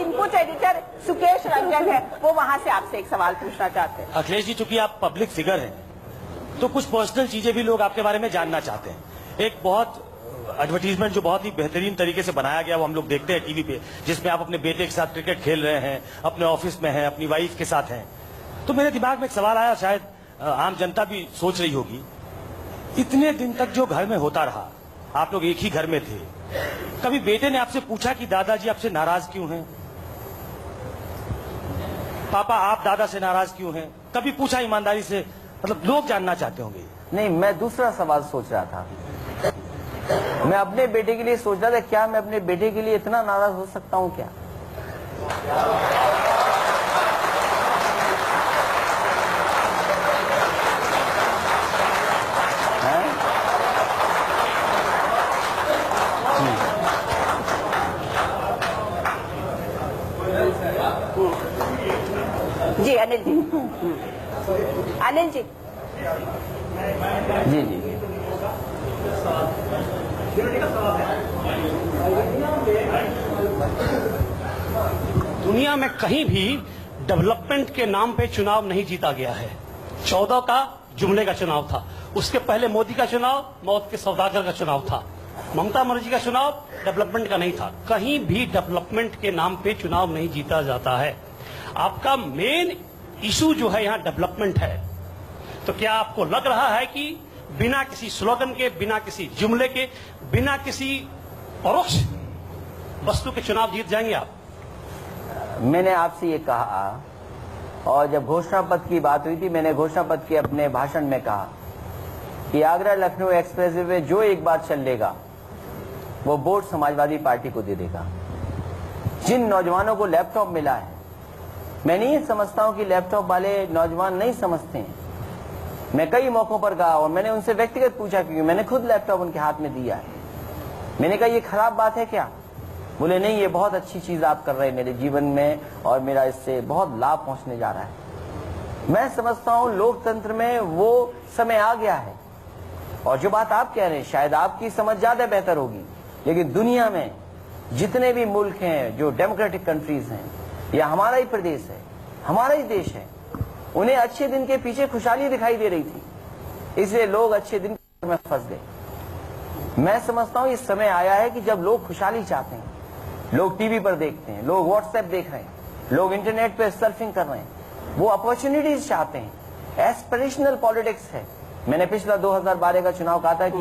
Input editor Sukesh Ranjan है, वो वहां से आपसे एक सवाल पूछना चाहते हैं। अखिलेश जी, चूंकि आप पब्लिक फिगर हैं तो कुछ पर्सनल चीजें भी लोग आपके बारे में जानना चाहते हैं। एक बहुत एडवर्टीजमेंट जो बहुत ही बेहतरीन तरीके से बनाया गया वो हम लोग देखते हैं टीवी पे, जिसमें आप अपने बेटे के साथ क्रिकेट खेल रहे हैं, अपने ऑफिस में हैं, अपनी वाइफ के साथ हैं। तो मेरे दिमाग में एक सवाल आया, शायद आम जनता भी सोच रही होगी, इतने दिन तक जो घर में होता रहा, आप लोग एक ही घर में थे, कभी बेटे ने आपसे पूछा कि दादाजी आपसे नाराज क्यों हैं? पापा आप दादा से नाराज क्यों हैं? कभी पूछा ईमानदारी से? मतलब लोग जानना चाहते होंगे। नहीं, मैं दूसरा सवाल सोच रहा था। मैं अपने बेटे के लिए सोच रहा था, क्या मैं अपने बेटे के लिए इतना नाराज हो सकता हूं क्या? जी अनिल जी, अनिल जी। जी जी। दुनिया में कहीं भी डेवलपमेंट के नाम पे चुनाव नहीं जीता गया है। 14 का जुमले का चुनाव था, उसके पहले मोदी का चुनाव मौत के सौदागर का चुनाव था, ममता बनर्जी का चुनाव डेवलपमेंट का नहीं था। कहीं भी डेवलपमेंट के नाम पे चुनाव नहीं जीता जाता है। आपका मेन इशू जो है यहाँ डेवलपमेंट है। तो क्या आपको लग रहा है कि बिना किसी स्लोगन के, बिना किसी जुमले के, बिना किसी परोक्ष वस्तु के चुनाव जीत जाएंगे आप? मैंने आपसे ये कहा, और जब घोषणा पत्र की बात हुई थी, मैंने घोषणा पत्र के अपने भाषण में कहा कि आगरा लखनऊ एक्सप्रेसवे में जो एक बार चल लेगा वो वोट समाजवादी पार्टी को दे देगा। जिन नौजवानों को लैपटॉप मिला है, मैं नहीं समझता हूं कि लैपटॉप वाले नौजवान नहीं समझते हैं। मैं कई मौकों पर कहा और मैंने उनसे व्यक्तिगत पूछा, क्योंकि मैंने खुद लैपटॉप उनके हाथ में दिया है। मैंने कहा ये खराब बात है क्या? बोले नहीं, ये बहुत अच्छी चीज आप कर रहे हैं मेरे जीवन में और मेरा इससे बहुत लाभ पहुंचने जा रहा है। मैं समझता हूं लोकतंत्र में वो समय आ गया है। और जो बात आप कह रहे हैं शायद आपकी समझ ज्यादा बेहतर होगी, लेकिन दुनिया में जितने भी मुल्क हैं जो डेमोक्रेटिक कंट्रीज हैं, या हमारा ही प्रदेश है, हमारा ही देश है, उन्हें अच्छे दिन के पीछे खुशहाली दिखाई दे रही थी, इसलिए लोग अच्छे दिन में फंस गए। मैं समझता हूं इस समय आया है कि जब लोग खुशहाली चाहते हैं, लोग टीवी पर देखते हैं, लोग व्हाट्सएप देख रहे हैं, लोग इंटरनेट पर सर्फिंग कर रहे हैं, वो अपॉर्चुनिटीज चाहते हैं। एस्पिरेशनल पॉलिटिक्स है। मैंने पिछला 2012 का चुनाव कहा था कि